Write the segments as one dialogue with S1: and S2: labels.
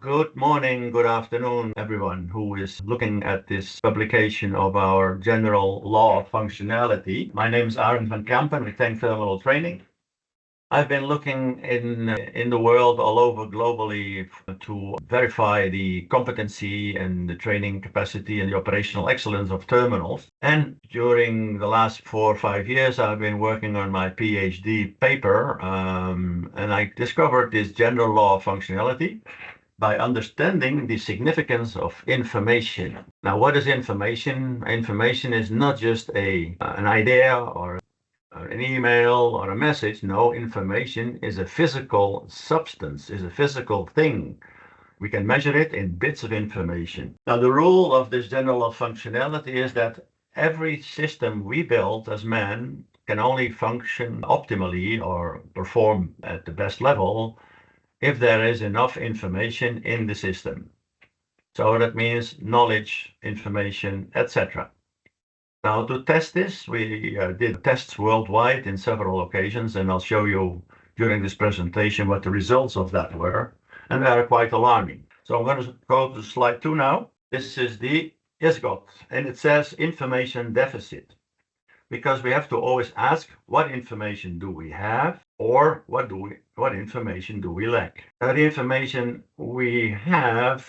S1: Good morning, good afternoon, everyone who is looking at this publication of our general law of functionality. My name is Arend van Kampen with TankTerminalTraining. I've been looking in the world all over globally to verify the competency and the training capacity and the operational excellence of terminals. And during the last 4 or 5 years, I've been working on my PhD paper, and I discovered this general law of functionality by understanding the significance of information. Now, what is information? Information is not just an idea or an email or a message. No, information is a physical substance, is a physical thing. We can measure it in bits of information. Now, the rule of this general law of functionality is that every system we build as man can only function optimally or perform at the best level if there is enough information in the system. So that means knowledge, information, etc. Now, to test this, we did tests worldwide in several occasions, and I'll show you during this presentation what the results of that were, and they are quite alarming. So I'm going to go to slide 2 now. This is the ISGOT, and it says information deficit, because we have to always ask, what information do we have, or what information do we lack? Now, the information we have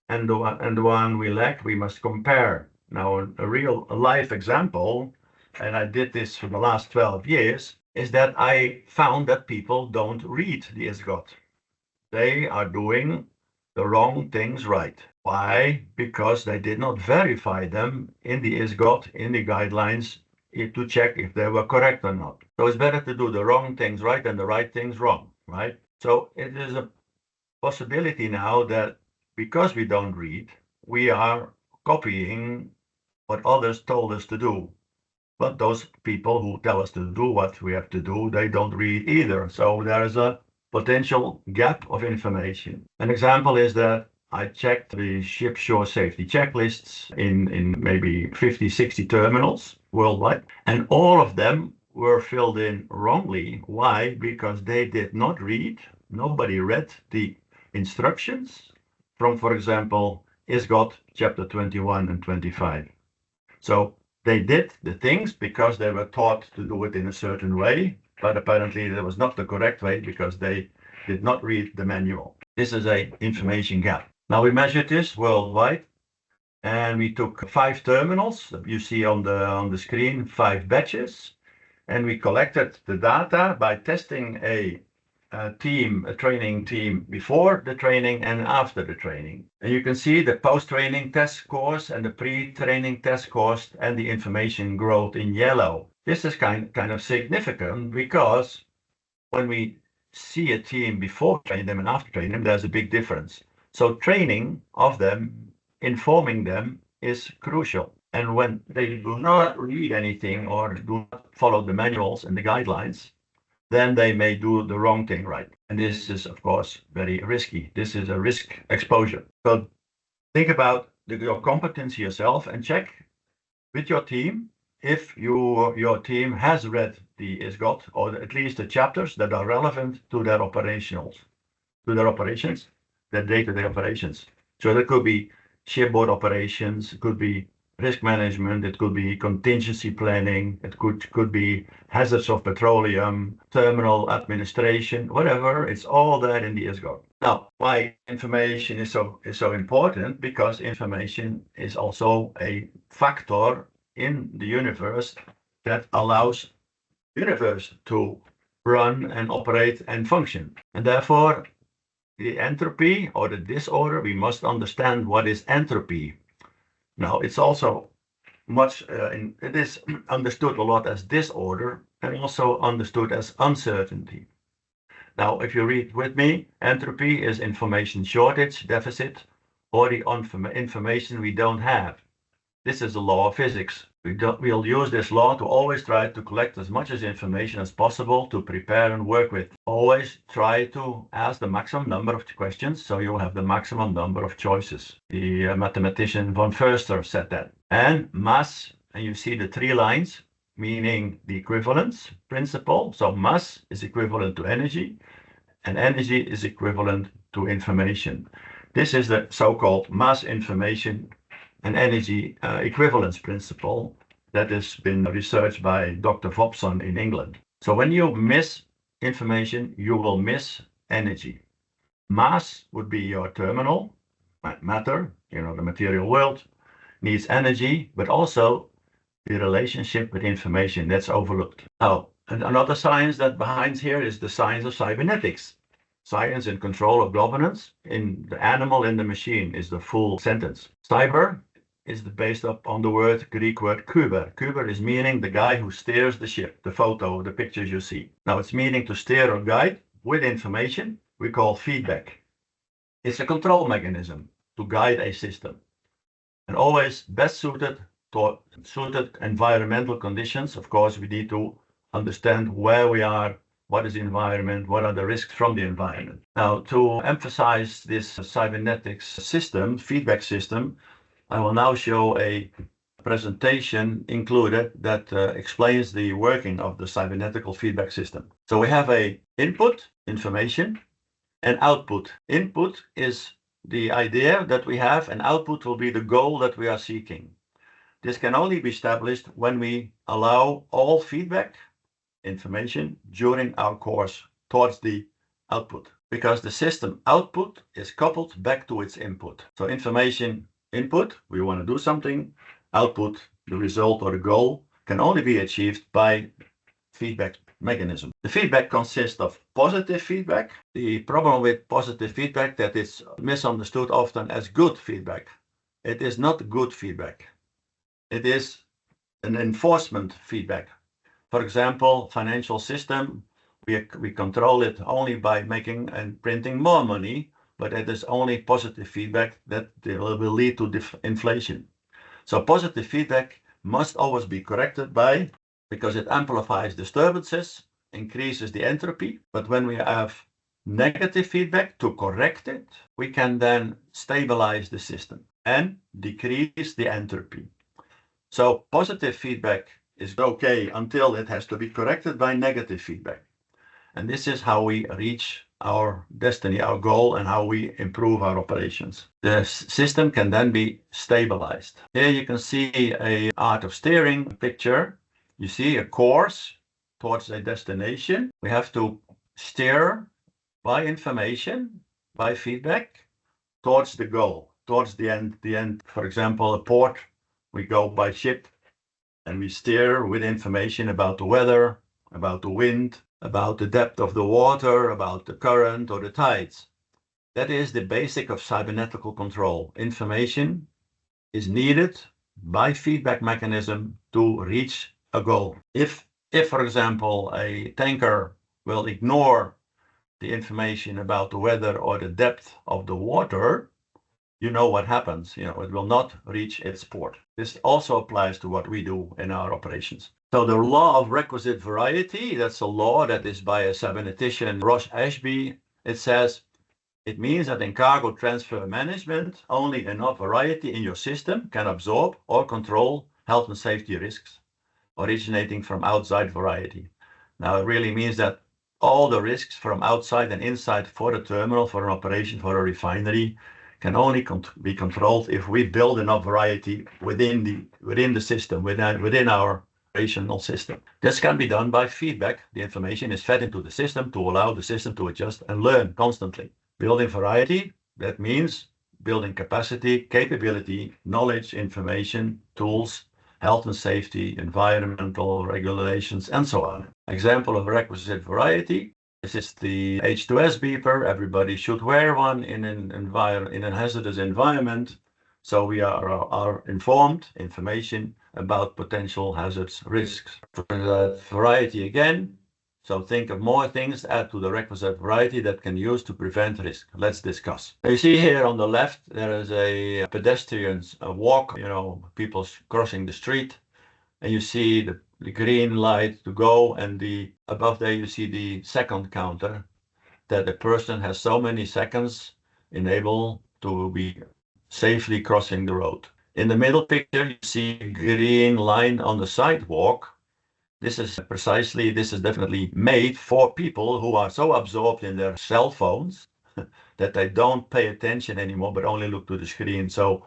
S1: and the one we lack, we must compare. Now, a real life example, and I did this for the last 12 years, is that I found that people don't read the ISGOT. They are doing the wrong things right. Why? Because they did not verify them in the ISGOT, in the guidelines, to check if they were correct or not. So it's better to do the wrong things right than the right things wrong, right? So it is a possibility now that because we don't read, we are copying what others told us to do. But those people who tell us to do what we have to do, they don't read either. So there is a potential gap of information. An example is that I checked the ship shore safety checklists in maybe 50, 60 terminals worldwide, and all of them were filled in wrongly. Why? Because they did not read, nobody read the instructions from, for example, ISGOT chapter 21 and 25. So they did the things because they were taught to do it in a certain way, but apparently that was not the correct way because they did not read the manual. This is an information gap. Now we measured this worldwide, and we took 5 terminals. You see on the screen 5 batches, and we collected the data by testing a training team before the training and after the training. And you can see the post-training test scores and the pre-training test scores and the information growth in yellow. This is kind of significant because when we see a team before training them and after training them, there's a big difference. So training of them, informing them is crucial. And when they do not read anything or do not follow the manuals and the guidelines, then they may do the wrong thing right. And this is, of course, very risky. This is a risk exposure. So think about your competence yourself and check with your team if your team has read the ISGOT, or at least the chapters that are relevant to their operations, their day-to-day operations. So that could be shipboard operations, it could be risk management, it could be contingency planning, it could be hazards of petroleum, terminal administration, whatever. It's all there in the ISGOT. Now, why information is so important? Because information is also a factor in the universe that allows the universe to run and operate and function. And therefore, the entropy or the disorder, we must understand what is entropy. Now, it's also it is understood a lot as disorder and also understood as uncertainty. Now, if you read with me, entropy is information shortage, deficit, or the information we don't have. This is a law of physics. We'll use this law to always try to collect as much information as possible to prepare and work with. Always try to ask the maximum number of questions so you'll have the maximum number of choices. The mathematician von Förster said that. And mass, and you see the 3 lines, meaning the equivalence principle. So mass is equivalent to energy, and energy is equivalent to information. This is the so-called mass information and energy equivalence principle that has been researched by Dr. Vobson in England. So when you miss information, you will miss energy. Mass would be your terminal, matter, the material world needs energy, but also the relationship with information that's overlooked. Now, another science that behind here is the science of cybernetics. Science and control of governance in the animal and the machine is the full sentence. Cyber is based on the Greek word kuber. Kuber is meaning the guy who steers the ship, the photo, the pictures you see. Now it's meaning to steer or guide with information we call feedback. It's a control mechanism to guide a system and always best suited to environmental conditions. Of course, we need to understand where we are, what is the environment, what are the risks from the environment. Now, to emphasize this cybernetics system, feedback system, I will now show a presentation included that explains the working of the cybernetical feedback system. So we have a input, information, and output. Input is the idea that we have, and output will be the goal that we are seeking. This can only be established when we allow all feedback information during our course towards the output, because the system output is coupled back to its input. So information input, we want to do something. Output, the result or the goal, can only be achieved by feedback mechanism. The feedback consists of positive feedback. The problem with positive feedback that it's misunderstood often as good feedback. It is not good feedback. It is an enforcement feedback. For example, financial system, we control it only by making and printing more money, but it is only positive feedback that will lead to inflation. So positive feedback must always be corrected by, because it amplifies disturbances, increases the entropy. But when we have negative feedback to correct it, we can then stabilize the system and decrease the entropy. So positive feedback is okay until it has to be corrected by negative feedback. And this is how we reach our destiny, our goal, and how we improve our operations. The system can then be stabilized. Here you can see an art of steering picture. You see a course towards a destination. We have to steer by information, by feedback, towards the goal, towards the end. For example, a port, we go by ship and we steer with information about the weather, about the wind, about the depth of the water, about the current or the tides. That is the basic of cybernetical control. Information is needed by feedback mechanism to reach a goal. If for example, a tanker will ignore the information about the weather or the depth of the water, you know what happens. It will not reach its port. This also applies to what we do in our operations. So the law of requisite variety, that's a law that is by a cybernetician, Ross Ashby. It says, it means that in cargo transfer management, only enough variety in your system can absorb or control health and safety risks originating from outside variety. Now, it really means that all the risks from outside and inside for the terminal, for an operation, for a refinery, can only be controlled if we build enough variety within the system, within our operational system. This can be done by feedback. The information is fed into the system to allow the system to adjust and learn constantly. Building variety, that means building capacity, capability, knowledge, information, tools, health and safety, environmental regulations, and so on. Example of requisite variety. This is the H2S beeper. Everybody should wear one in a hazardous environment. So we are informed information about potential hazards, risks. Variety again. So think of more things, add to the requisite variety that can use to prevent risk. Let's discuss. You see here on the left, there is a pedestrians walk, people crossing the street, and you see the green light to go, and above there you see the second counter, that the person has so many seconds enabled to be safely crossing the road. In the middle picture, you see a green line on the sidewalk. This is definitely made for people who are so absorbed in their cell phones that they don't pay attention anymore, but only look to the screen. So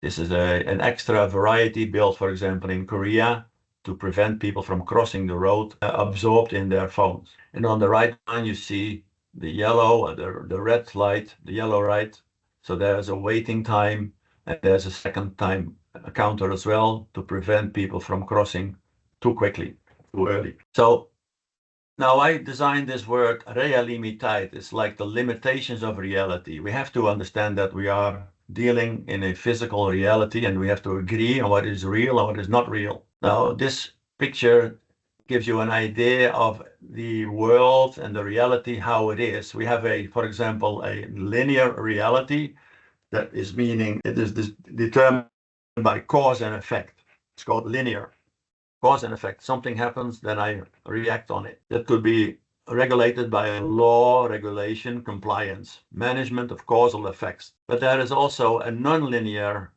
S1: this is an extra variety built, for example, in Korea to prevent people from crossing the road absorbed in their phones. And on the right line, you see the yellow, the red light, the yellow light. So there's a waiting time, and there's a second time counter as well to prevent people from crossing too quickly, too early. So now I designed this word realiteit. It's like the limitations of reality. We have to understand that we are dealing in a physical reality, and we have to agree on what is real and what is not real. Now, this picture gives you an idea of the world and the reality, how it is. We have for example, a linear reality that is meaning it is determined by cause and effect. It's called linear. Cause and effect. Something happens, then I react on it. That could be regulated by law, regulation, compliance, management of causal effects. But there is also a nonlinear,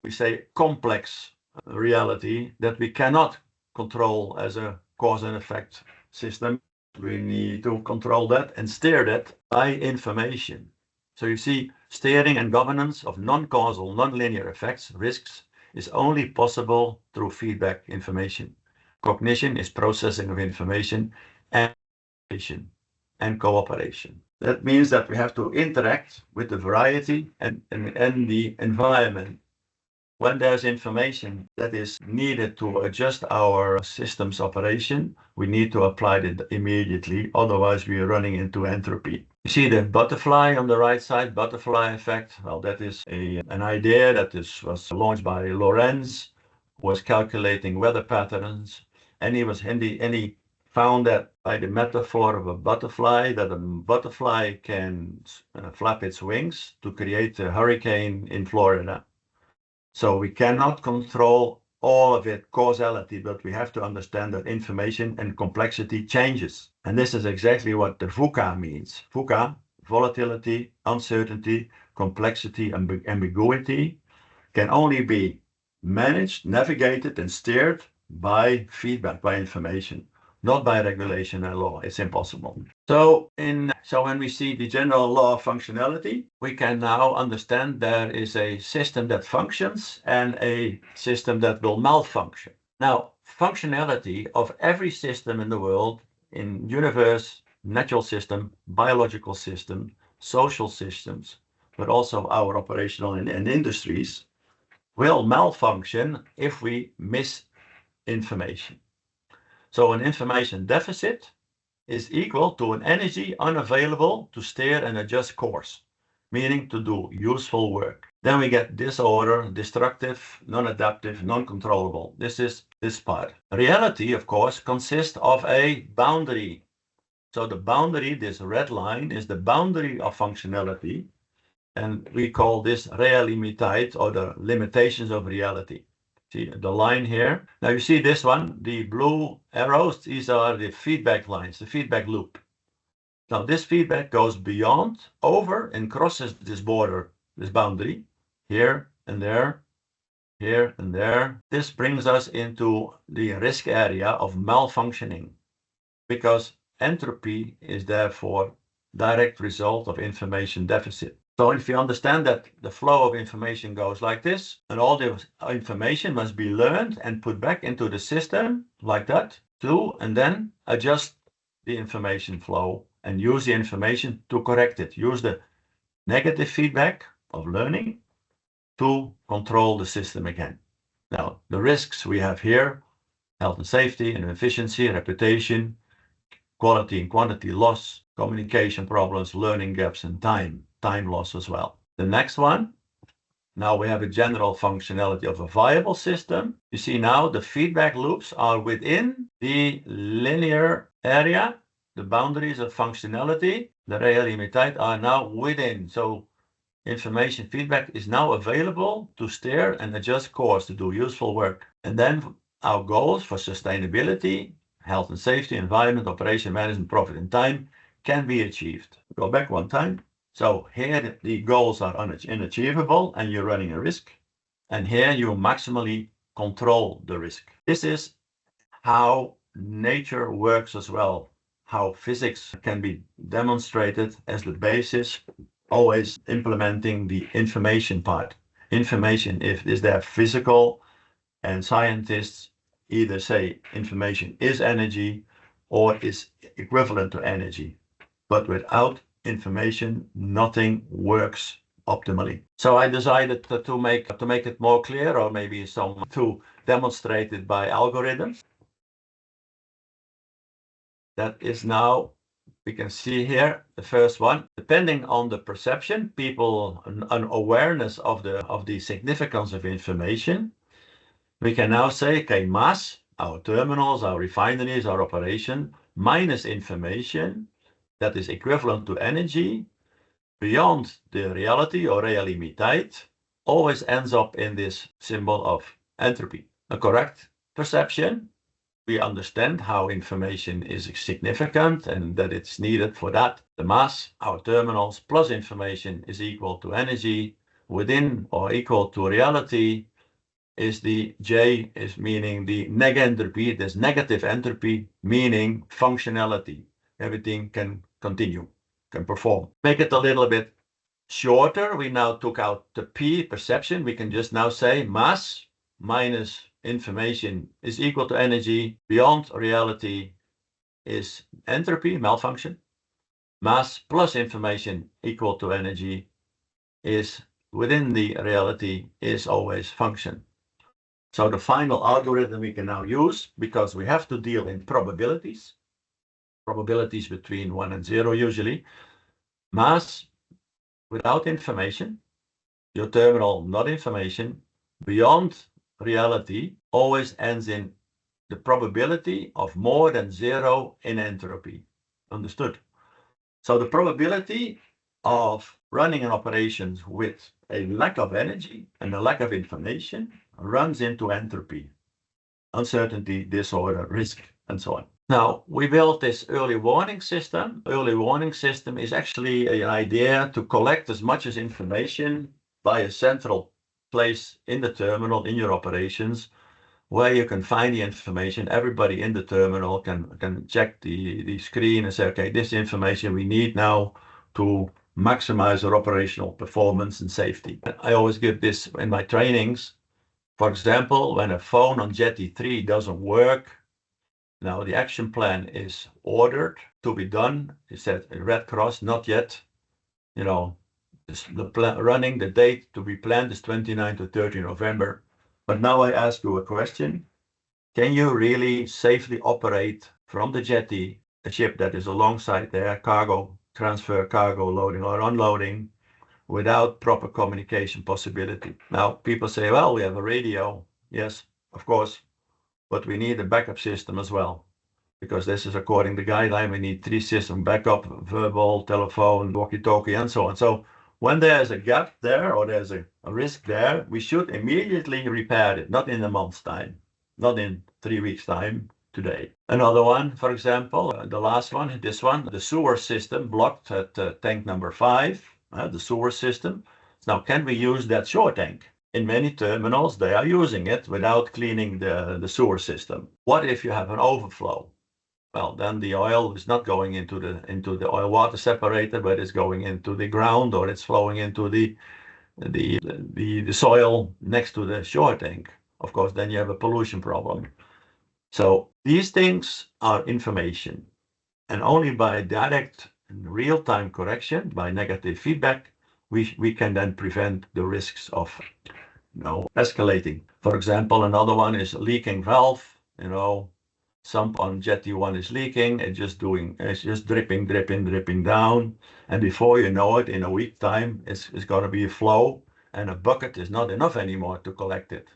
S1: we say complex reality that we cannot control as a cause and effect system. We need to control that and steer that by information. So you see, steering and governance of non-causal, non-linear effects, risks, is only possible through feedback information. Cognition is processing of information and cooperation. That means that we have to interact with the variety and the environment. When there's information that is needed to adjust our system's operation, we need to apply it immediately, otherwise we are running into entropy. You see the butterfly on the right side, butterfly effect. Well, that is an idea that was launched by Lorenz, who was calculating weather patterns, and he found that by the metaphor of a butterfly, that a butterfly can flap its wings to create a hurricane in Florida. So we cannot control all of it, causality, but we have to understand that information and complexity changes. And this is exactly what the VUCA means. VUCA, volatility, uncertainty, complexity, ambiguity, can only be managed, navigated, and steered by feedback, by information, not by regulation and law. It's impossible. So when we see the general law of functionality, we can now understand there is a system that functions and a system that will malfunction. Now, functionality of every system in the world, in universe, natural system, biological system, social systems, but also our operational and industries, will malfunction if we miss information. So an information deficit is equal to an energy unavailable to steer and adjust course, meaning to do useful work. Then we get disorder, destructive, non-adaptive, non-controllable. This is this part. Reality, of course, consists of a boundary. So the boundary, this red line, is the boundary of functionality, and we call this realiteit, or the limitations of reality. See the line here. Now you see this one, the blue arrows, these are the feedback lines, the feedback loop. Now this feedback goes beyond, over, and crosses this border, this boundary, here and there, here and there. This brings us into the risk area of malfunctioning, because entropy is therefore direct result of information deficit. So if you understand that the flow of information goes like this, and all the information must be learned and put back into the system like that too, and then adjust the information flow and use the information to correct it. Use the negative feedback of learning to control the system again. Now, the risks we have here, health and safety and efficiency, reputation, quality and quantity loss, communication problems, learning gaps, and time loss as well. The next one, now we have a general functionality of a viable system. You see now the feedback loops are within the linear area. The boundaries of functionality, the realiteit, are now within. So information feedback is now available to steer and adjust course to do useful work. And then our goals for sustainability, health and safety, environment, operation, management, profit, and time can be achieved. Go back one time. So here the goals are unachievable and you're running a risk. And here you maximally control the risk. This is how nature works as well. how physics can be demonstrated as the basis, always implementing the information part. Information is there physical, and scientists either say information is energy or is equivalent to energy. But without information, nothing works optimally. So I decided to make it more clear, or maybe to demonstrate it by algorithms. That is now, we can see here the first one. Depending on the perception, people an awareness of the significance of information, we can now say, okay, mass, our terminals, our refineries, our operation, minus information that is equivalent to energy beyond the reality or realiteit always ends up in this symbol of entropy. A correct perception, we understand how information is significant and that it's needed for that. The mass, our terminals, plus information is equal to energy within or equal to reality. Is the J is meaning the negentropy, this negative entropy, meaning functionality. Everything can continue, can perform. Make it a little bit shorter. We now took out the P, perception. We can just now say mass minus information is equal to energy beyond reality is entropy, malfunction. Mass plus information equal to energy is within the reality is always function. So the final algorithm we can now use, because we have to deal in probabilities between 1 and 0 usually. Mass without information, your terminal not information, beyond reality always ends in the probability of more than 0 in entropy. Understood? So the probability of running an operation with a lack of energy and a lack of information runs into entropy, uncertainty, disorder, risk, and so on. Now, we built this early warning system. Early warning system is actually an idea to collect as much as information by a central place in the terminal, in your operations, where you can find the information. Everybody in the terminal can check the screen and say, okay, this information we need now to maximize our operational performance and safety. I always give this in my trainings. For example, when a phone on Jetty 3 doesn't work, now the action plan is ordered to be done. It said red cross, not yet. You know, running the date to be planned is 29 to 30 November. But now I ask you a question. Can you really safely operate from the jetty a ship that is alongside there, cargo transfer, cargo loading or unloading, without proper communication possibility? Now people say, well, we have a radio. Yes, of course, but we need a backup system as well, because this is according to the guideline. We need 3 system backup: verbal, telephone, walkie-talkie, and so on. So when there's a gap there or there's a risk there, we should immediately repair it, not in a month's time, not in 3 weeks time, today. Another one, for example, the last one, this one, the sewer system blocked at tank number 5, the sewer system. Now, can we use that shore tank? In many terminals, they are using it without cleaning the sewer system. What if you have an overflow? Well, then the oil is not going into the oil water separator, but it's going into the ground, or it's flowing into the soil next to the shore tank. Of course, then you have a pollution problem. So these things are information, and only by direct and real-time correction, by negative feedback, we can then prevent the risks of escalating. For example, another one is leaking valve. Sump on jetty 1 is leaking. It's just dripping down, and before you know it, in a week time, it's going to be a flow, and a bucket is not enough anymore to collect it.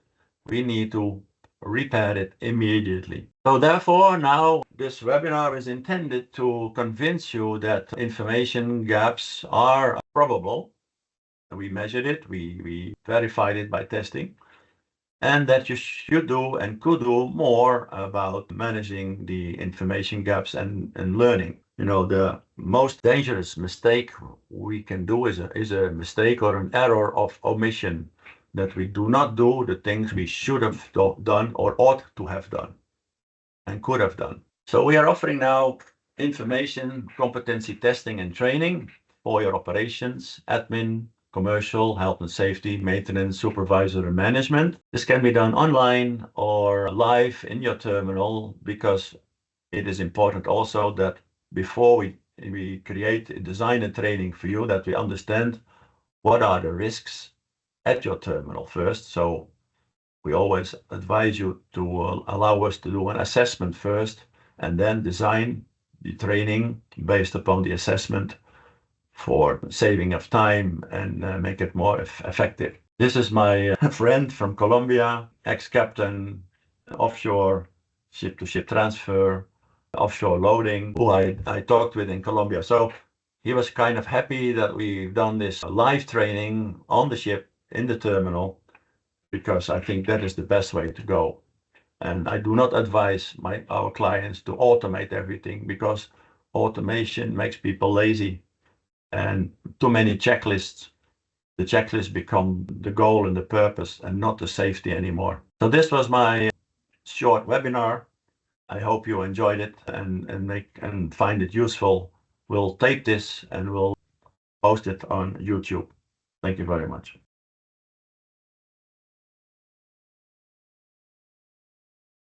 S1: We need to repair it immediately. So therefore, now this webinar is intended to convince you that information gaps are probable. We measured it, we verified it by testing, and that you should do and could do more about managing the information gaps and learning. The most dangerous mistake we can do is a mistake or an error of omission, that we do not do the things we should have done or ought to have done and could have done. So we are offering now information, competency testing and training for your operations, admin, commercial, health and safety, maintenance, supervisor and management. This can be done online or live in your terminal, because it is important also that before we create, design a training for you, that we understand what are the risks at your terminal first. So we always advise you to allow us to do an assessment first and then design the training based upon the assessment for saving of time and make it more effective. This is my friend from Colombia, ex-captain, offshore ship-to-ship transfer, offshore loading, who I talked with in Colombia. So he was kind of happy that we've done this live training on the ship in the terminal, because I think that is the best way to go. And I do not advise our clients to automate everything, because automation makes people lazy, and too many checklists. The checklists become the goal and the purpose and not the safety anymore. So this was my short webinar. I hope you enjoyed it and find it useful. We'll tape this and we'll post it on YouTube. Thank you very much.